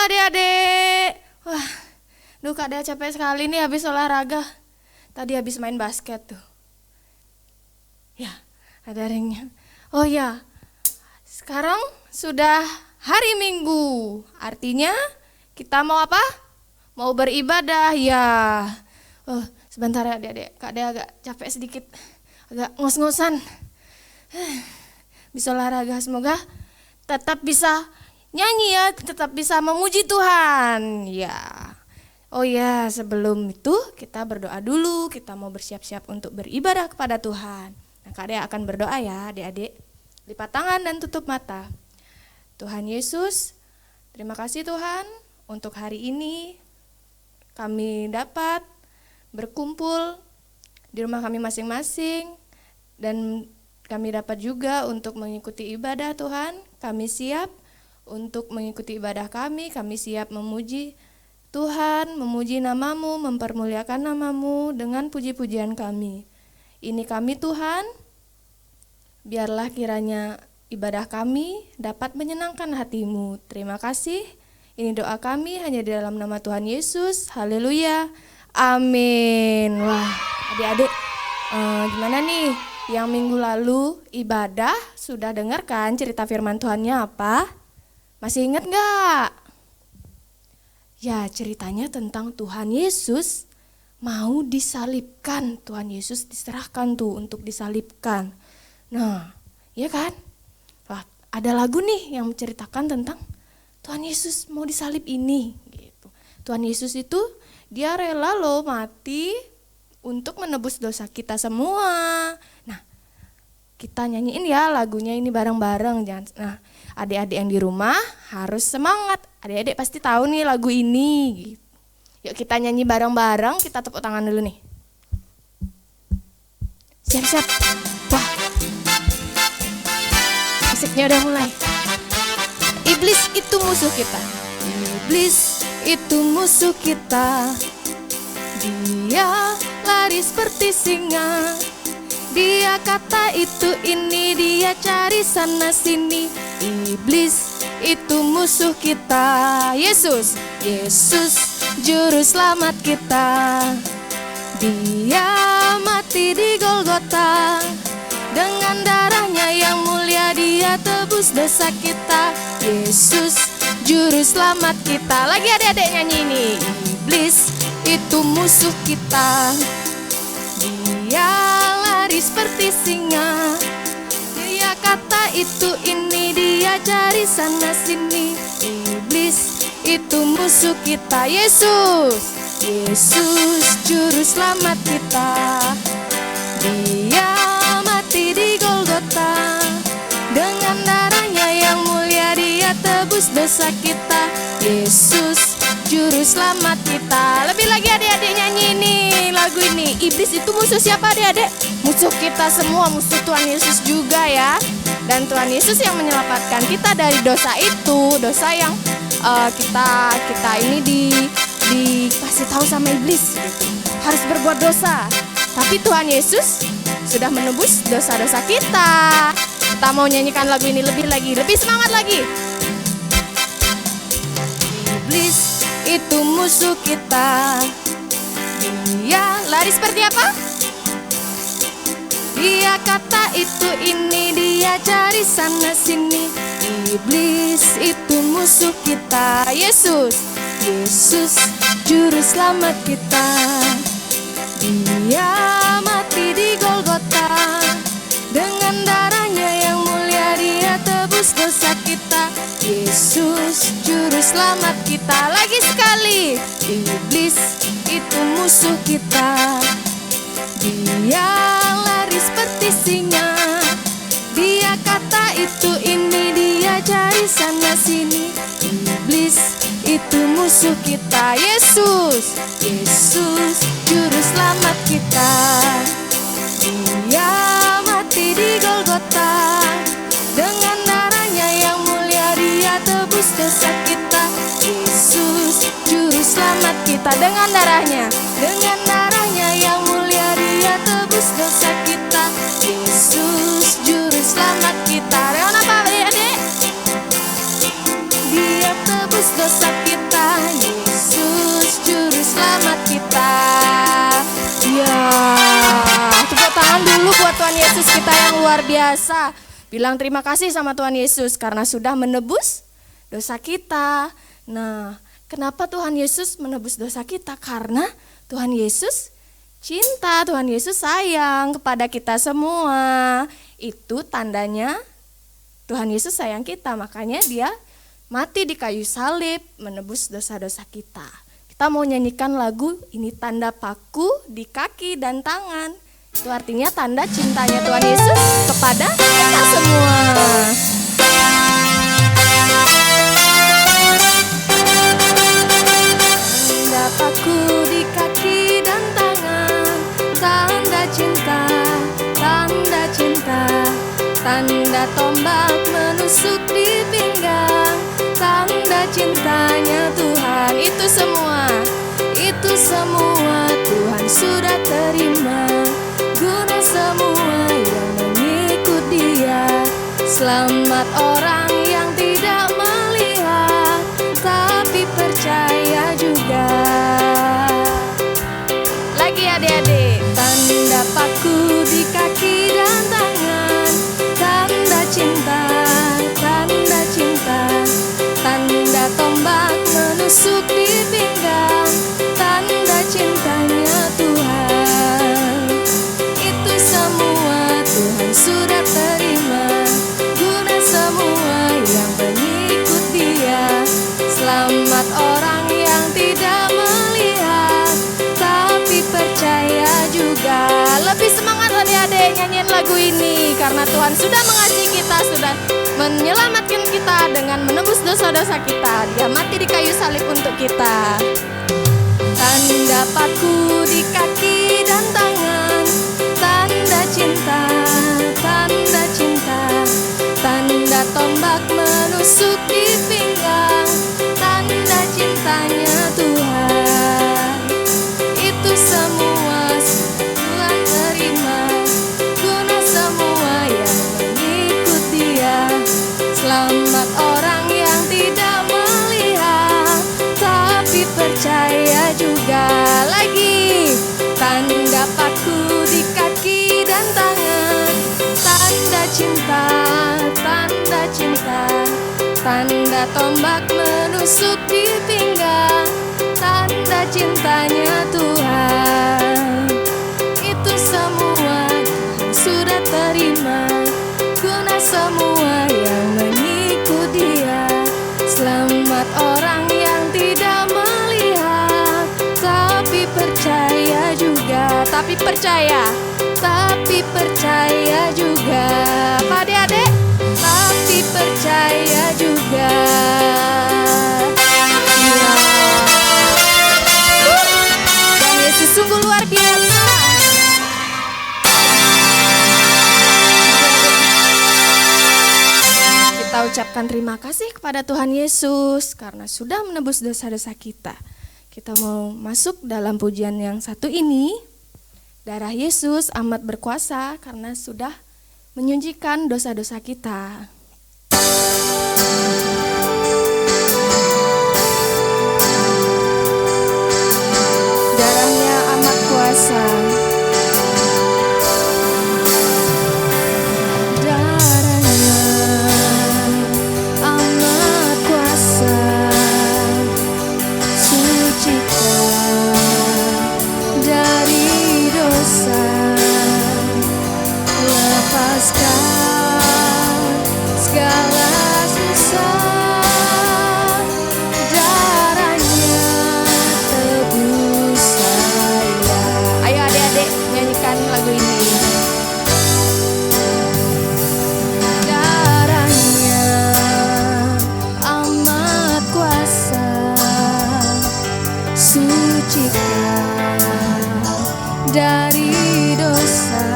Adik-adik, wah, Kak Dea capek sekali nih habis olahraga. Tadi habis main basket tuh. Ya, ada ringnya. Oh ya, sekarang sudah hari Minggu. Artinya kita mau apa? Mau beribadah ya. Sebentar ya adik-adik, Kak Dea agak capek sedikit, agak ngos-ngosan. Bisa olahraga, semoga tetap bisa nyanyi ya, tetap bisa memuji Tuhan ya. Oh ya, sebelum itu kita berdoa dulu. Kita mau bersiap-siap untuk beribadah kepada Tuhan. Nah, Kak Dea akan berdoa ya adik-adik. Lipat tangan dan tutup mata. Tuhan Yesus, terima kasih Tuhan untuk hari ini kami dapat berkumpul di rumah kami masing-masing, dan kami dapat juga untuk mengikuti ibadah Tuhan. Kami siap untuk mengikuti ibadah kami siap memuji Tuhan, memuji nama-Mu, mempermuliakan nama-Mu dengan puji-pujian kami. Ini kami Tuhan, biarlah kiranya ibadah kami dapat menyenangkan hati-Mu. Terima kasih, ini doa kami hanya di dalam nama Tuhan Yesus, haleluya, amin. Wah adik-adik, gimana nih yang minggu lalu ibadah, sudah dengar kan cerita firman Tuhannya apa? Masih ingat gak? Ya, ceritanya tentang Tuhan Yesus mau disalibkan. Tuhan Yesus diserahkan tuh untuk disalibkan. Nah, ya kan? Wah, ada lagu nih yang menceritakan tentang Tuhan Yesus mau disalib ini gitu. Tuhan Yesus itu dia rela loh mati untuk menebus dosa kita semua. Nah, kita nyanyiin ya lagunya ini bareng-bareng. Nah, adik-adik yang di rumah harus semangat. Adik-adik pasti tahu nih lagu ini. Yuk kita nyanyi bareng-bareng, kita tepuk tangan dulu nih. Siap-siap. Wah, musiknya udah mulai. Iblis itu musuh kita. Iblis itu musuh kita. Dia lari seperti singa. Dia kata itu ini, dia cari sana sini. Iblis itu musuh kita. Yesus juru selamat kita. Dia mati di Golgota. Dengan darahnya yang mulia dia tebus dosa kita. Yesus juru selamat kita. Lagi adik-adik nyanyi ini. Iblis itu musuh kita. Dia lari seperti singa. Dia kata itu ini, dia cari sana sini. Iblis itu musuh kita. Yesus juru selamat kita. Dia mati di Golgota. Dengan darahnya yang mulia dia tebus dosa kita. Yesus juru selamat kita. Lebih lagi adik-adik nyanyi nih lagu ini. Iblis itu musuh siapa adik-adik? Musuh kita semua, musuh Tuhan Yesus juga ya. Dan Tuhan Yesus yang menyelamatkan kita dari dosa itu. Dosa yang kita ini dikasih tahu sama iblis gitu. Harus berbuat dosa. Tapi Tuhan Yesus sudah menebus dosa-dosa kita. Kita mau nyanyikan lagu ini lebih lagi, lebih semangat lagi. Iblis itu musuh kita. Dia lari seperti apa? Dia kata itu ini, dia cari sana sini. Iblis itu musuh kita. Yesus juru selamat kita. Dia mati di Golgota. Dengan darahnya yang mulia dia tebus dosa kita. Yesus juru selamat kita. Lagi sekali. Iblis itu musuh kita. Dia lari seperti singa. Dia kata itu ini, dia cari sana sini. Iblis itu musuh kita. Yesus, Yesus juru selamat kita. Dia mati di Golgota, dengan darahnya yang mulia Dia tebus dosa kita. Yesus juru selamat kita, dengan darahnya yang mulia Dia tebus dosa kita. Yesus juru selamat kita. Dengan apa adik-adik? Dia tebus dosa kita. Yesus juru selamat kita. Ya, tepuk tangan dulu buat Tuhan Yesus kita yang luar biasa. Bilang terima kasih sama Tuhan Yesus karena sudah menebus dosa kita. Nah, kenapa Tuhan Yesus menebus dosa kita? Karena Tuhan Yesus cinta, Tuhan Yesus sayang kepada kita semua. Itu tandanya Tuhan Yesus sayang kita, makanya Dia mati di kayu salib menebus dosa-dosa kita. Kita mau nyanyikan lagu ini, tanda paku di kaki dan tangan. Itu artinya tanda cintanya Tuhan Yesus kepada kita semua. Tanda paku di kaki dan tangan, tanda cinta, tanda cinta. Tanda tombak menusuk di pinggang, tanda cintanya Tuhan. Itu semua Tuhan sudah terima, guna semua yang mengikut Dia. Selamat orang yang tidak melihat tapi percaya juga. Lagi adik-adik, tanda paku di kaki dan tangan, tanda cinta, tanda cinta. Tanda tombak menusuk di pinggang, tanda cintanya Tuhan. Itu semua Tuhan sudah terima, guna semua yang mengikut Dia. Selamat orang yang tidak melihat tapi percaya juga. Lebih semangat adik-adik nyanyiin lagu ini, karena Tuhan sudah mengasihi kita, sudah menyelamatkan kita dengan menebus dosa-dosa kita. Dia mati di kayu salib untuk kita. Tanda paku di kaki dan tangan, tanda cinta, tanda cinta. Tanda tombak menusuk di pinggang, tanda cintanya Tuhan. Itu semua Tuhan terima, guna semua yang mengikut Dia. Selamat orang yang tidak melihat tapi percaya juga. Lagi, tanda paku di kaki dan tangan, tanda cinta, tanda cinta. Tanda tombak menusuk di pinggang, tanda cintanya Tuhan. Itu semua Tuhan sudah terima, guna semua yang mengikut Dia. Selamat orang yang tidak melihat tapi percaya juga. Tapi percaya juga. Apa adik-adik? Tapi percaya juga. Ya. Dan Yesus sungguh luar biasa. Kita ucapkan terima kasih kepada Tuhan Yesus karena sudah menebus dosa-dosa kita. Kita mau masuk dalam pujian yang satu ini. Darah Yesus amat berkuasa karena sudah menyucikan dosa-dosa kita. Darahnya amat kuasa. sucikan dari dosa,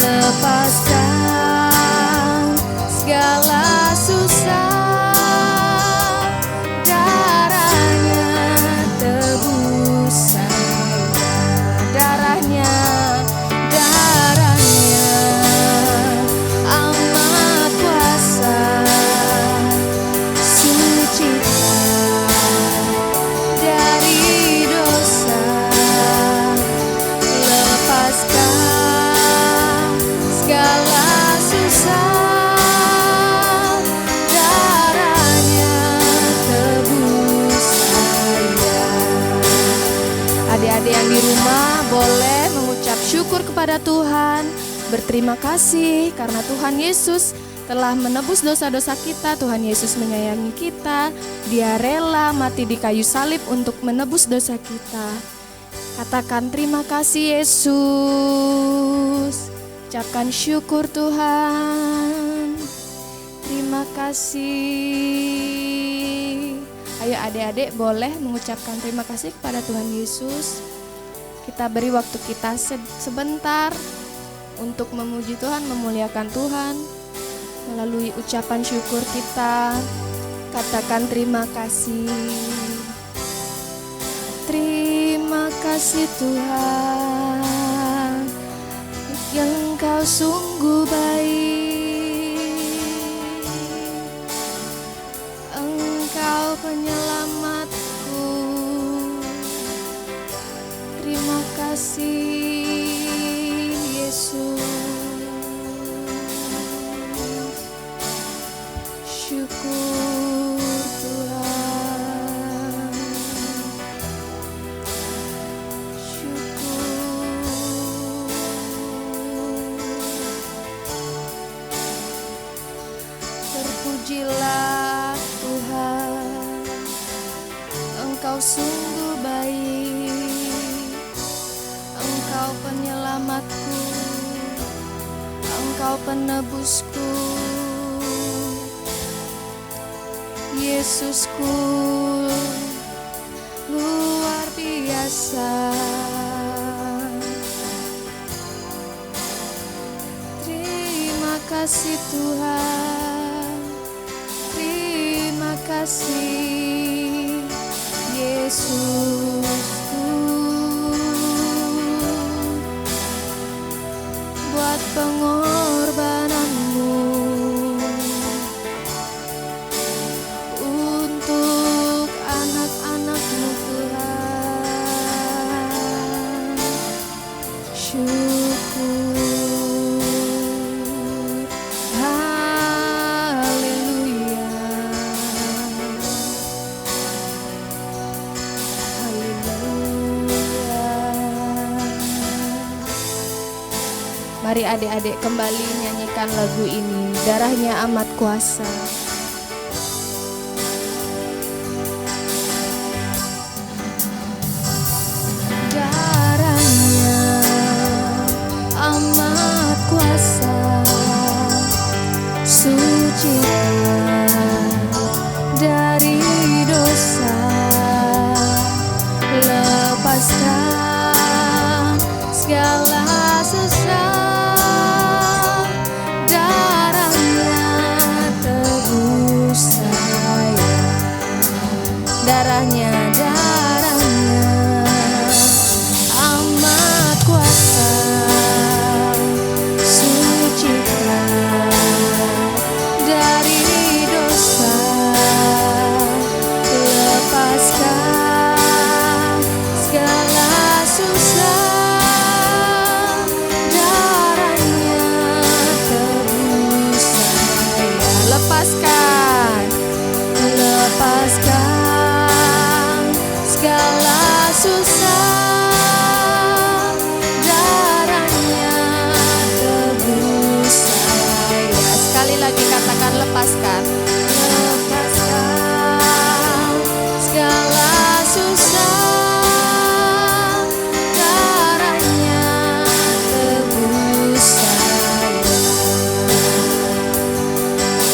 lepaskan segala susah, darahnya tebus saya, darahnya amat kuasa, sucikan dari dosa, lepaskan segala susah, darahnya tebus saya. Adik-adik yang di rumah boleh mengucap syukur kepada Tuhan, berterima kasih karena Tuhan Yesus telah menebus dosa-dosa kita. Tuhan Yesus menyayangi kita, Dia rela mati di kayu salib untuk menebus dosa kita. Katakan terima kasih Yesus, ucapkan syukur Tuhan, terima kasih. Ayo adik-adik boleh mengucapkan terima kasih kepada Tuhan Yesus. Kita beri waktu kita sebentar untuk memuji Tuhan, memuliakan Tuhan melalui ucapan syukur kita. Katakan terima kasih. Terima kasih Tuhan, yang Engkau sungguh baik, Engkau penyelamatku. Terima kasih Yesus, syukur Tuhan, syukur. Terpujilah Tuhan, Engkau sungguh baik, Engkau penyelamatku, Engkau penebusku, Yesusku luar biasa. Terima kasih Tuhan, terima kasih Yesusku, buat pengorbananmu untuk anak-anakmu Tuhan. Syukur, haleluya, haleluya. Mari adik-adik kembali nyanyikan lagu ini, darahnya amat kuasa. Darahnya amat kuasa, sucikan dari dosa, lepaskan segala susah, darahnya tebus saya, darahnya amat kuasa, sucikan dari dosa, lepaskan segala susah, darahnya tebus saya. Lepaskan segala susah, darahnya tebus saya. Sekali lagi katakan lepaskan segala susah, darahnya tebus saya.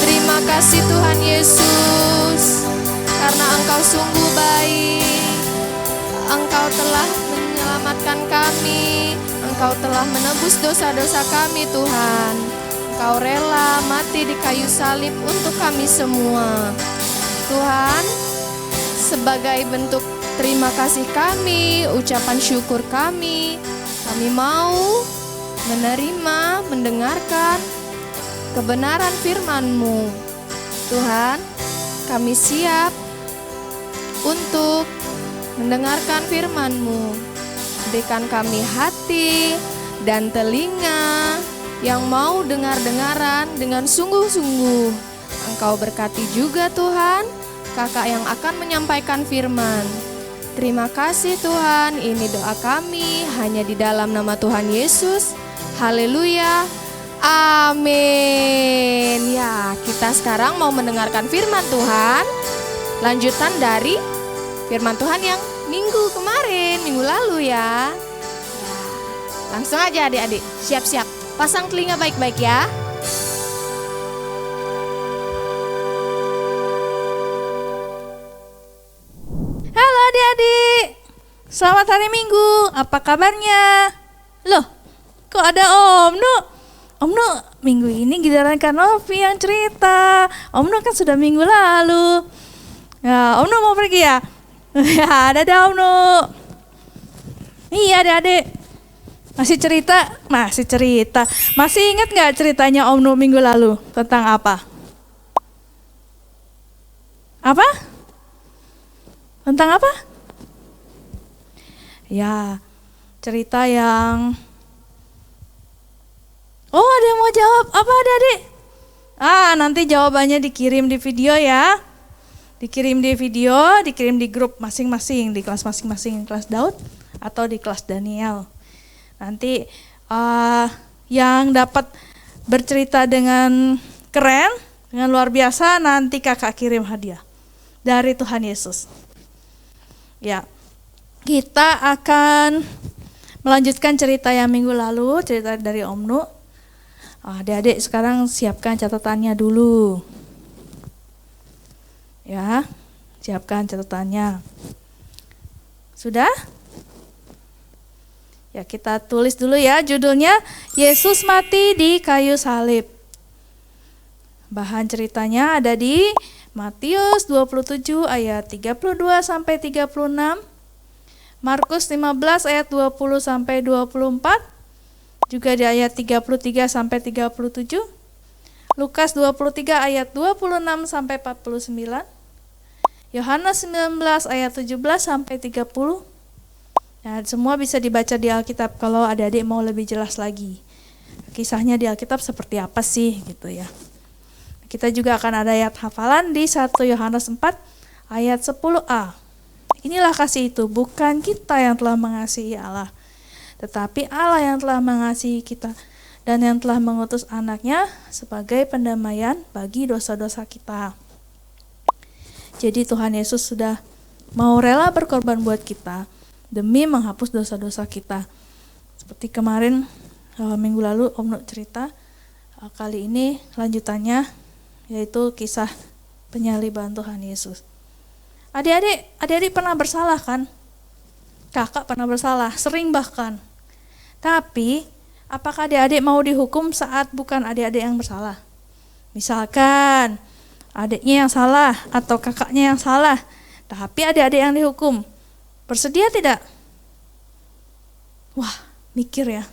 Terima kasih Tuhan Yesus, karena Engkau sungguh baik, Engkau telah menyelamatkan kami, Engkau telah menebus dosa-dosa kami Tuhan. Engkau rela mati di kayu salib untuk kami semua. Tuhan, sebagai bentuk terima kasih kami, ucapan syukur kami mau menerima, mendengarkan kebenaran firman-Mu. Tuhan, kami siap untuk mendengarkan firman-Mu. Berikan kami hati dan telinga yang mau dengar-dengaran dengan sungguh-sungguh. Engkau berkati juga Tuhan kakak yang akan menyampaikan firman. Terima kasih Tuhan, ini doa kami hanya di dalam nama Tuhan Yesus. Haleluya, amin. Ya, kita sekarang mau mendengarkan firman Tuhan, lanjutan dari firman Tuhan yang minggu lalu ya. Langsung aja adik-adik, siap-siap, pasang telinga baik-baik ya. Halo adik-adik, selamat hari Minggu, apa kabarnya? Loh, kok ada Om Nu? Om Nu, minggu ini giliran Kak Novi yang cerita. Om Nu kan sudah minggu lalu. Ya, Om Nu mau pergi ya? Ya, dadah Om Nu. Iya adik-adik, masih cerita? Masih ingat gak ceritanya Om Nu minggu lalu? Tentang apa? Apa? Tentang apa? Ya, cerita yang... Oh, ada yang mau jawab. Apa adik-adik? Nanti jawabannya dikirim di video ya. Dikirim di video, dikirim di grup masing-masing, di kelas masing-masing, kelas Daud atau di kelas Daniel. Nanti yang dapat bercerita dengan keren, dengan luar biasa, nanti kakak kirim hadiah dari Tuhan Yesus. Ya, kita akan melanjutkan cerita yang minggu lalu, cerita dari Om Nu. Adik-adik sekarang siapkan catatannya dulu. Ya, siapkan catatannya. Sudah? Ya, kita tulis dulu ya, judulnya Yesus mati di kayu salib. Bahan ceritanya ada di Matius 27 ayat 32 sampai 36, Markus 15 ayat 20 sampai 24, juga di ayat 33 sampai 37, Lukas 23 ayat 26 sampai 49, Yohanes 19 ayat 17 sampai 30. Nah, semua bisa dibaca di Alkitab kalau adik-adik mau lebih jelas lagi. Kisahnya di Alkitab seperti apa sih gitu ya. Kita juga akan ada ayat hafalan di 1 Yohanes 4 ayat 10a. Inilah kasih itu, bukan kita yang telah mengasihi Allah, tetapi Allah yang telah mengasihi kita dan yang telah mengutus anaknya sebagai pendamaian bagi dosa-dosa kita. Jadi Tuhan Yesus sudah mau rela berkorban buat kita demi menghapus dosa-dosa kita. Seperti kemarin minggu lalu Om Nu cerita, kali ini lanjutannya yaitu kisah penyaliban Tuhan Yesus. Adik-adik pernah bersalah kan? Kakak pernah bersalah, sering bahkan. Tapi apakah adik-adik mau dihukum saat bukan adik-adik yang bersalah? Misalkan adiknya yang salah atau kakaknya yang salah, tapi adik-adik yang dihukum. Bersedia tidak? Wah, mikir ya.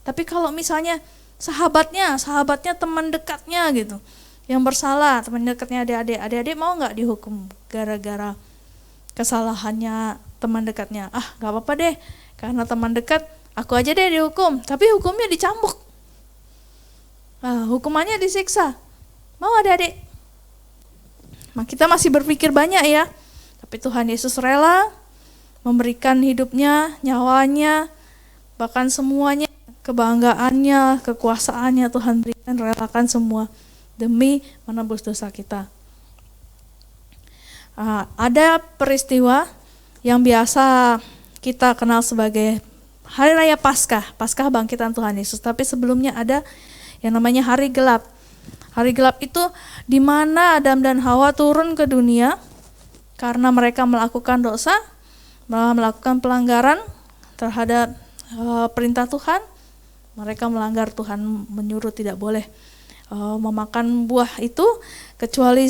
Tapi kalau misalnya sahabatnya teman dekatnya gitu, yang bersalah, teman dekatnya adik-adik mau nggak dihukum gara-gara kesalahannya teman dekatnya? Nggak apa-apa deh, karena teman dekat, aku aja deh dihukum, tapi hukumnya dicambuk. Hukumannya disiksa. Mau adik-adik? Kita masih berpikir banyak ya. Tapi Tuhan Yesus rela memberikan hidupnya, nyawanya, bahkan semuanya, kebanggaannya, kekuasaannya Tuhan berikan, relakan semua demi menebus dosa kita. Ada peristiwa yang biasa kita kenal sebagai Hari Raya Paskah bangkitan Tuhan Yesus. Tapi sebelumnya ada yang namanya Hari Gelap. Hari Gelap itu di mana Adam dan Hawa turun ke dunia karena mereka melakukan dosa, melakukan pelanggaran terhadap perintah Tuhan. Mereka melanggar, Tuhan menyuruh tidak boleh memakan buah itu, kecuali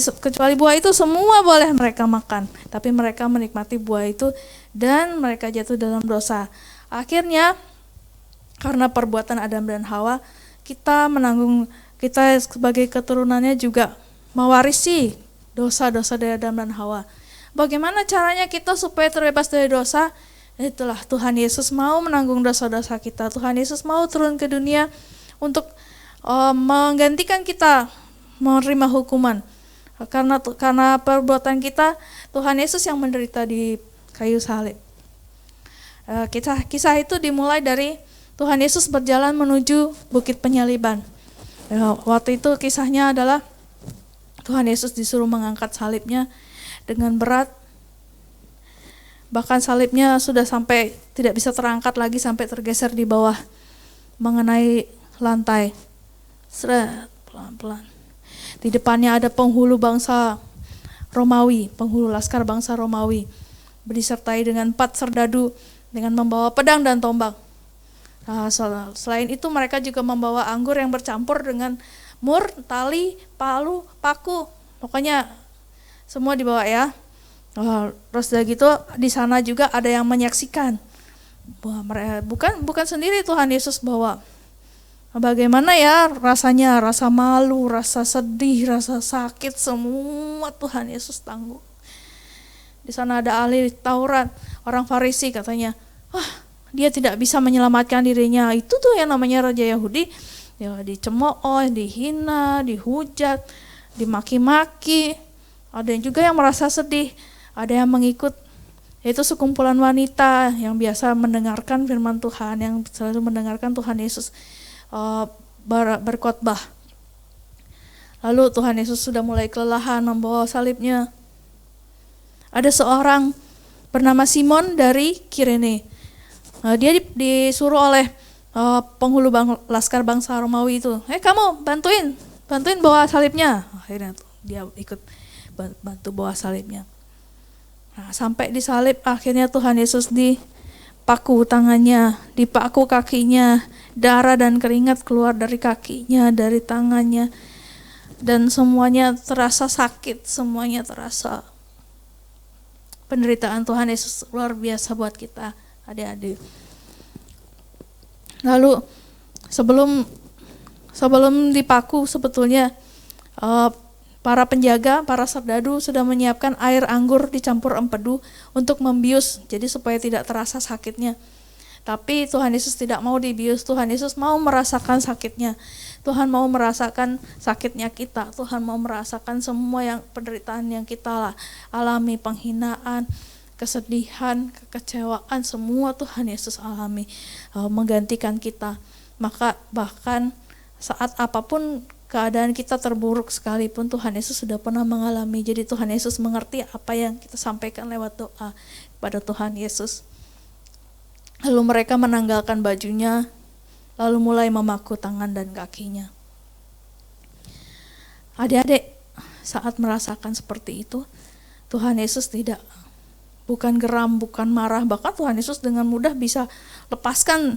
buah itu semua boleh mereka makan, tapi mereka menikmati buah itu dan mereka jatuh dalam dosa. Akhirnya karena perbuatan Adam dan Hawa, kita sebagai keturunannya juga mewarisi dosa-dosa dari Adam dan Hawa. Bagaimana caranya kita supaya terbebas dari dosa? Itulah Tuhan Yesus mau menanggung dosa-dosa kita. Tuhan Yesus mau turun ke dunia untuk menggantikan kita menerima hukuman. Karena perbuatan kita, Tuhan Yesus yang menderita di kayu salib. Kisah itu dimulai dari Tuhan Yesus berjalan menuju Bukit Penyaliban. Waktu itu kisahnya adalah Tuhan Yesus disuruh mengangkat salibnya dengan berat. Bahkan salibnya sudah sampai tidak bisa terangkat lagi, sampai tergeser di bawah mengenai lantai. Seret, pelan-pelan. Di depannya ada penghulu bangsa Romawi, penghulu laskar bangsa Romawi, disertai dengan 4 serdadu dengan membawa pedang dan tombak. Nah, selain itu mereka juga membawa anggur yang bercampur dengan mur, tali, palu, paku, pokoknya semua dibawa ya. Terus udah gitu di sana juga ada yang menyaksikan. Bukan sendiri Tuhan Yesus bawa. Bagaimana ya rasanya, rasa malu, rasa sedih, rasa sakit, semua Tuhan Yesus tanggung. Di sana ada ahli Taurat, orang Farisi katanya, dia tidak bisa menyelamatkan dirinya. Itu tuh yang namanya Raja Yahudi, ya dicemooh, dihina, dihujat, dimaki-maki. Ada yang juga yang merasa sedih, ada yang mengikut, yaitu sekumpulan wanita yang biasa mendengarkan firman Tuhan, yang selalu mendengarkan Tuhan Yesus berkhotbah. Lalu Tuhan Yesus sudah mulai kelelahan membawa salibnya. Ada seorang bernama Simon dari Kirene. Dia disuruh oleh penghulu laskar bangsa Romawi itu, kamu bantuin bawa salibnya. Akhirnya dia ikut bantu bawa salibnya. Nah, sampai di salib akhirnya Tuhan Yesus dipaku tangannya, dipaku kakinya, darah dan keringat keluar dari kakinya, dari tangannya, dan semuanya terasa sakit, semuanya terasa penderitaan Tuhan Yesus luar biasa buat kita adik-adik. Lalu sebelum dipaku sebetulnya para penjaga, para serdadu sudah menyiapkan air anggur dicampur empedu untuk membius, jadi supaya tidak terasa sakitnya. Tapi Tuhan Yesus tidak mau dibius, Tuhan Yesus mau merasakan sakitnya. Tuhan mau merasakan sakitnya kita, Tuhan mau merasakan semua penderitaan yang kita alami, penghinaan, kesedihan, kekecewaan, semua Tuhan Yesus alami, menggantikan kita. Maka bahkan saat apapun keadaan kita terburuk sekalipun, Tuhan Yesus sudah pernah mengalami. Jadi Tuhan Yesus mengerti apa yang kita sampaikan lewat doa kepada Tuhan Yesus. Lalu mereka menanggalkan bajunya, lalu mulai memaku tangan dan kakinya. Adik-adik, saat merasakan seperti itu, Tuhan Yesus bukan geram, bukan marah, bahkan Tuhan Yesus dengan mudah bisa lepaskan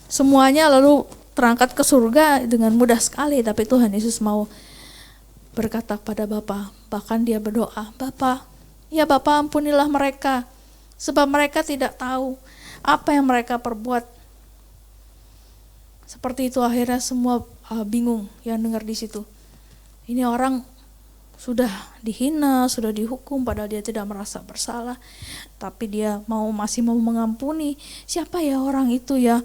semuanya lalu terangkat ke surga dengan mudah sekali. Tapi Tuhan Yesus mau berkata kepada Bapa, bahkan dia berdoa, Bapa, ya Bapa ampunilah mereka, sebab mereka tidak tahu apa yang mereka perbuat. Seperti itu akhirnya semua bingung yang dengar di situ. Ini orang sudah dihina, sudah dihukum, padahal dia tidak merasa bersalah, tapi dia masih mau mengampuni. Siapa ya orang itu ya?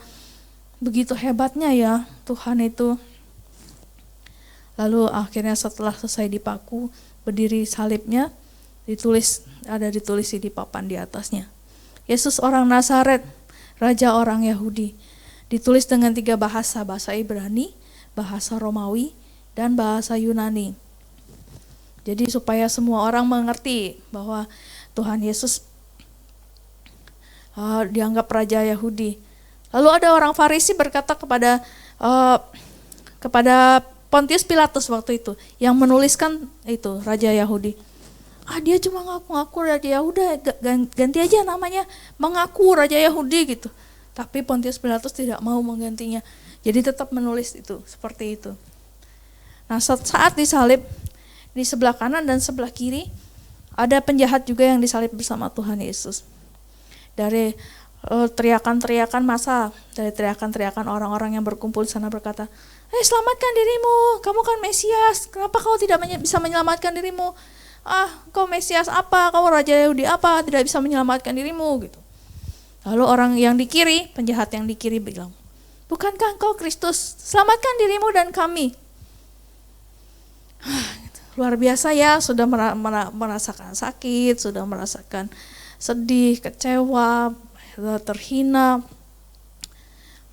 Begitu hebatnya ya Tuhan itu. Lalu akhirnya setelah selesai dipaku, berdiri salibnya, ditulis di papan di atasnya, Yesus orang Nazaret, Raja orang Yahudi. Ditulis dengan 3 bahasa Ibrani, bahasa Romawi, dan bahasa Yunani. Jadi supaya semua orang mengerti bahwa Tuhan Yesus dianggap Raja Yahudi. Lalu ada orang Farisi berkata kepada Pontius Pilatus waktu itu, yang menuliskan itu Raja Yahudi, dia cuma ngaku-ngaku raja Yehuda, ganti aja namanya mengaku raja Yahudi gitu. Tapi Pontius Pilatus tidak mau menggantinya, jadi tetap menulis itu seperti itu. Nah, saat disalib, di sebelah kanan dan sebelah kiri ada penjahat juga yang disalib bersama Tuhan Yesus. Dari teriakan-teriakan massa, dari teriakan-teriakan orang-orang yang berkumpul di sana berkata, selamatkan dirimu, kamu kan Mesias, kenapa kau tidak bisa menyelamatkan dirimu? Kau Mesias apa, kau Raja Yahudi apa, tidak bisa menyelamatkan dirimu gitu. Lalu orang yang di kiri, penjahat yang di kiri bilang, bukankah engkau Kristus, selamatkan dirimu dan kami. Luar biasa ya, sudah merasakan sakit, sudah merasakan sedih, kecewa, terhina,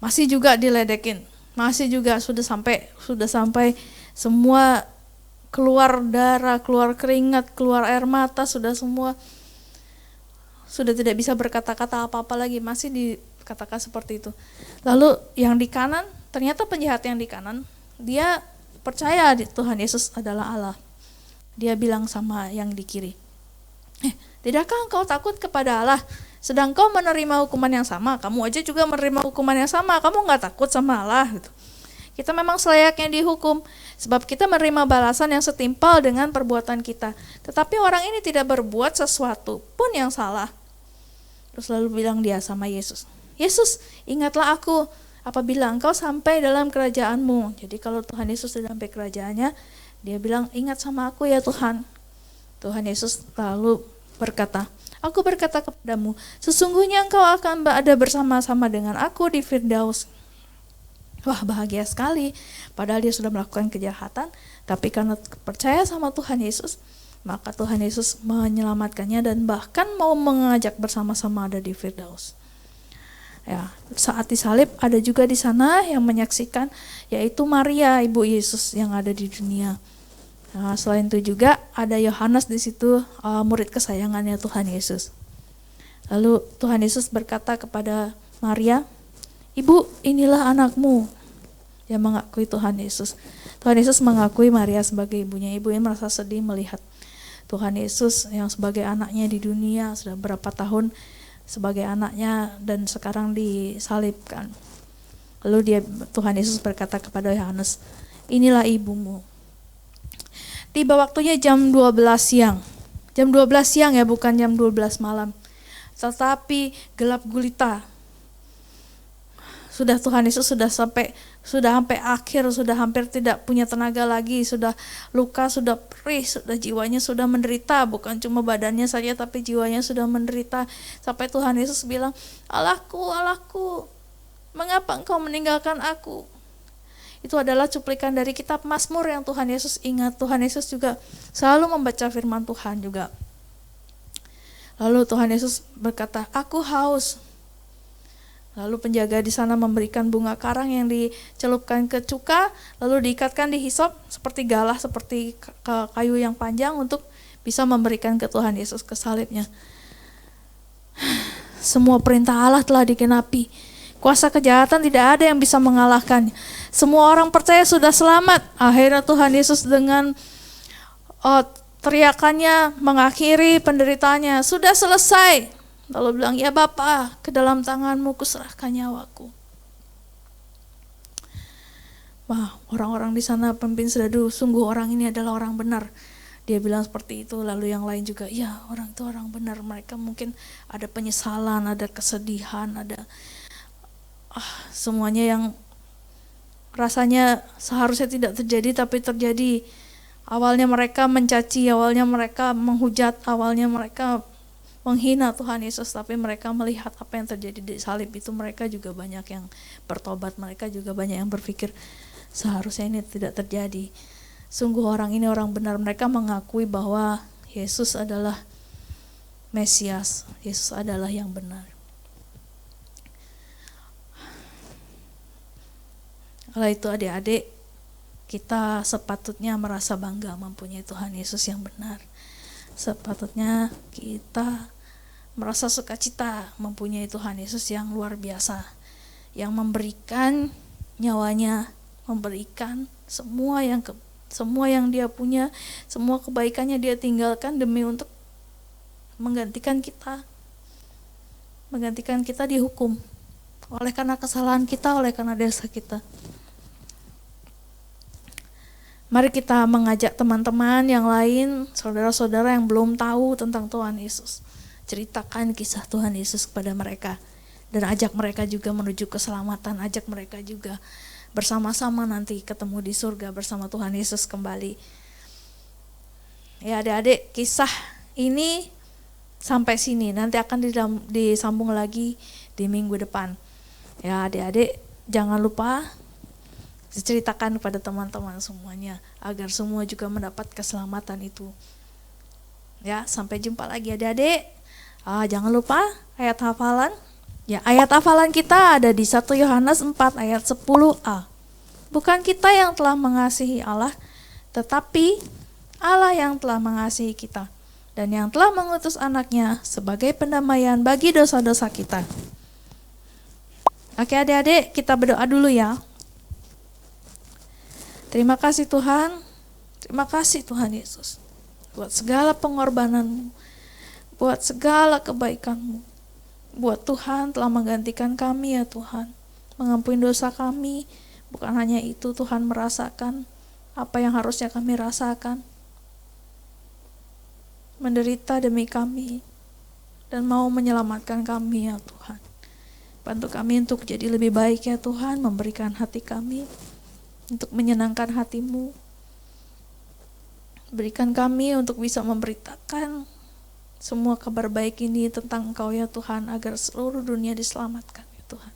masih juga diledekin, masih juga sudah sampai semua keluar darah, keluar keringat, keluar air mata, sudah tidak bisa berkata-kata apa-apa lagi, masih dikatakan seperti itu. Lalu yang di kanan, ternyata penjahat yang di kanan, dia percaya Tuhan Yesus adalah Allah. Dia bilang sama yang di kiri, tidakkah engkau takut kepada Allah? Sedang kau menerima hukuman yang sama, kamu aja juga menerima hukuman yang sama, kamu gak takut sama Allah gitu. Kita memang selayaknya dihukum, sebab kita menerima balasan yang setimpal dengan perbuatan kita. Tetapi orang ini tidak berbuat sesuatu pun yang salah. Terus lalu bilang dia sama Yesus, Yesus, ingatlah aku apabila engkau sampai dalam kerajaanmu. Jadi kalau Tuhan Yesus sudah sampai kerajaannya, dia bilang, ingat sama aku ya Tuhan. Tuhan Yesus lalu berkata, aku berkata kepadamu, sesungguhnya engkau akan ada bersama-sama dengan aku di Firdaus. Wah, bahagia sekali. Padahal dia sudah melakukan kejahatan, tapi karena percaya sama Tuhan Yesus, maka Tuhan Yesus menyelamatkannya dan bahkan mau mengajak bersama-sama ada di Firdaus. Ya, saat disalib ada juga di sana yang menyaksikan, yaitu Maria, ibu Yesus yang ada di dunia. Nah, selain itu juga ada Yohanes di situ, murid kesayangannya Tuhan Yesus. Lalu Tuhan Yesus berkata kepada Maria, Ibu, inilah anakmu. Dia mengakui Tuhan Yesus. Tuhan Yesus mengakui Maria sebagai ibunya. Ibunya merasa sedih melihat Tuhan Yesus yang sebagai anaknya di dunia sudah berapa tahun sebagai anaknya dan sekarang disalibkan. Lalu Tuhan Yesus berkata kepada Yohanes, inilah ibumu. Tiba waktunya jam 12 siang. Jam 12 siang ya, bukan jam 12 malam. Tetapi gelap gulita. Sudah Tuhan Yesus sudah sampai akhir, sudah hampir tidak punya tenaga lagi, sudah luka, sudah perih, sudah jiwanya sudah menderita, bukan cuma badannya saja tapi jiwanya sudah menderita. Sampai Tuhan Yesus bilang, Allahku, Allahku, mengapa engkau meninggalkan aku? Itu adalah cuplikan dari kitab Mazmur yang Tuhan Yesus ingat. Tuhan Yesus juga selalu membaca firman Tuhan juga. Lalu Tuhan Yesus berkata, aku haus. Lalu penjaga di sana memberikan bunga karang yang dicelupkan ke cuka, lalu diikatkan di hisop seperti galah, seperti kayu yang panjang untuk bisa memberikan ke Tuhan Yesus ke salibnya. Semua perintah Allah telah digenapi. Kuasa kejahatan tidak ada yang bisa mengalahkan. Semua orang percaya sudah selamat. Akhirnya Tuhan Yesus dengan teriakannya mengakhiri penderitaannya. Sudah selesai. Lalu bilang, ya Bapa, ke dalam tanganmu kuserahkan nyawaku. Wah, orang-orang di sana pemimpin sedadu, sungguh orang ini adalah orang benar. Dia bilang seperti itu, lalu yang lain juga, ya orang itu orang benar. Mereka mungkin ada penyesalan, ada kesedihan, ada semuanya yang rasanya seharusnya tidak terjadi tapi terjadi. Awalnya mereka mencaci, awalnya mereka menghujat, awalnya mereka menghina Tuhan Yesus, tapi mereka melihat apa yang terjadi di salib itu, mereka juga banyak yang bertobat, mereka juga banyak yang berpikir seharusnya ini tidak terjadi. Sungguh orang ini orang benar, mereka mengakui bahwa Yesus adalah Mesias, Yesus adalah yang benar. Oleh itu adik-adik, kita sepatutnya merasa bangga mempunyai Tuhan Yesus yang benar. Sepatutnya kita merasa sukacita mempunyai Tuhan Yesus yang luar biasa, yang memberikan nyawanya, memberikan semua yang Semua yang dia punya, semua kebaikannya dia tinggalkan demi untuk menggantikan kita dihukum oleh karena kesalahan kita, oleh karena dosa kita. Mari kita mengajak teman-teman yang lain, saudara-saudara yang belum tahu tentang Tuhan Yesus. Ceritakan kisah Tuhan Yesus kepada mereka. Dan ajak mereka juga menuju keselamatan, ajak mereka juga bersama-sama nanti ketemu di surga bersama Tuhan Yesus kembali. Ya adik-adik, kisah ini sampai sini, nanti akan disambung lagi di minggu depan. Ya adik-adik, jangan lupa diceritakan kepada teman-teman semuanya, agar semua juga mendapat keselamatan itu. Ya, sampai jumpa lagi adik-adik. Jangan lupa ayat hafalan. Ya, ayat hafalan kita ada di 1 Yohanes 4 ayat 10a. Bukan kita yang telah mengasihi Allah, tetapi Allah yang telah mengasihi kita, dan yang telah mengutus anaknya sebagai pendamaian bagi dosa-dosa kita. Oke adik-adik, kita berdoa dulu ya. Terima kasih Tuhan, terima kasih Tuhan Yesus, buat segala pengorbananmu, buat segala kebaikanmu. Buat Tuhan telah menggantikan kami ya Tuhan, mengampuni dosa kami. Bukan hanya itu, Tuhan merasakan apa yang harusnya kami rasakan, menderita demi kami, dan mau menyelamatkan kami ya Tuhan. Bantu kami untuk jadi lebih baik ya Tuhan, memberikan hati kami untuk menyenangkan hati-Mu. Berikan kami untuk bisa memberitakan semua kabar baik ini tentang Engkau ya Tuhan, agar seluruh dunia diselamatkan ya Tuhan.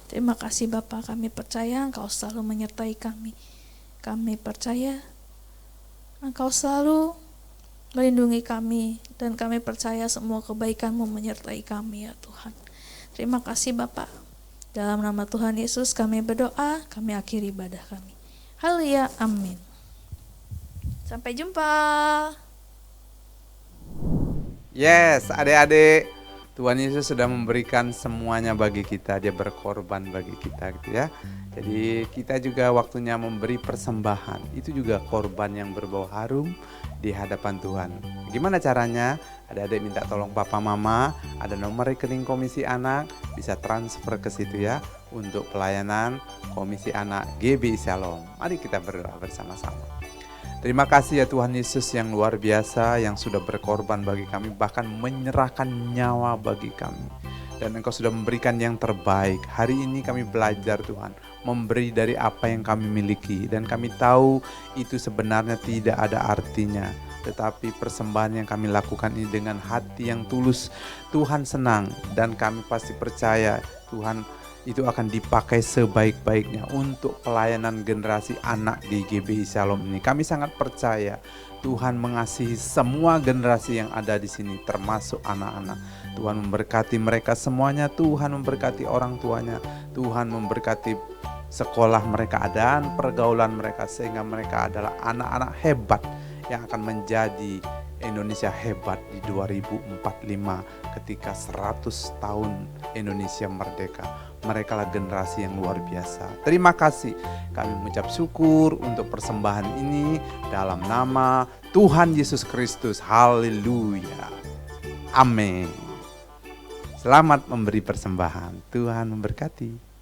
Terima kasih Bapa, kami percaya Engkau selalu menyertai kami. Kami percaya Engkau selalu melindungi kami, dan kami percaya semua kebaikan-Mu menyertai kami ya Tuhan. Terima kasih Bapa. Dalam nama Tuhan Yesus kami berdoa, kami akhiri ibadah kami. Haleluya, amin. Sampai jumpa. Yes, adik-adik, Tuhan Yesus sudah memberikan semuanya bagi kita. Dia berkorban bagi kita gitu ya. Jadi kita juga waktunya memberi persembahan. Itu juga korban yang berbau harum di hadapan Tuhan. Gimana caranya? Adik-adik minta tolong papa mama, ada nomor rekening Komisi Anak, bisa transfer ke situ ya, untuk pelayanan Komisi Anak GBI Shalom. Mari kita berdoa bersama-sama. Terima kasih ya Tuhan Yesus yang luar biasa, yang sudah berkorban bagi kami, bahkan menyerahkan nyawa bagi kami. Dan Engkau sudah memberikan yang terbaik. Hari ini kami belajar Tuhan, memberi dari apa yang kami miliki. Dan kami tahu itu sebenarnya tidak ada artinya. Tetapi persembahan yang kami lakukan ini dengan hati yang tulus, Tuhan senang. Dan kami pasti percaya Tuhan itu akan dipakai sebaik-baiknya untuk pelayanan generasi anak di GBI Shalom ini. Kami sangat percaya Tuhan mengasihi semua generasi yang ada di sini, termasuk anak-anak. Tuhan memberkati mereka semuanya, Tuhan memberkati orang tuanya, Tuhan memberkati sekolah mereka dan pergaulan mereka, sehingga mereka adalah anak-anak hebat yang akan menjadi Indonesia hebat di 2045 ketika 100 tahun Indonesia merdeka. Mereka lah generasi yang luar biasa. Terima kasih. Kami mengucap syukur untuk persembahan ini dalam nama Tuhan Yesus Kristus. Haleluya. Amin. Selamat memberi persembahan. Tuhan memberkati.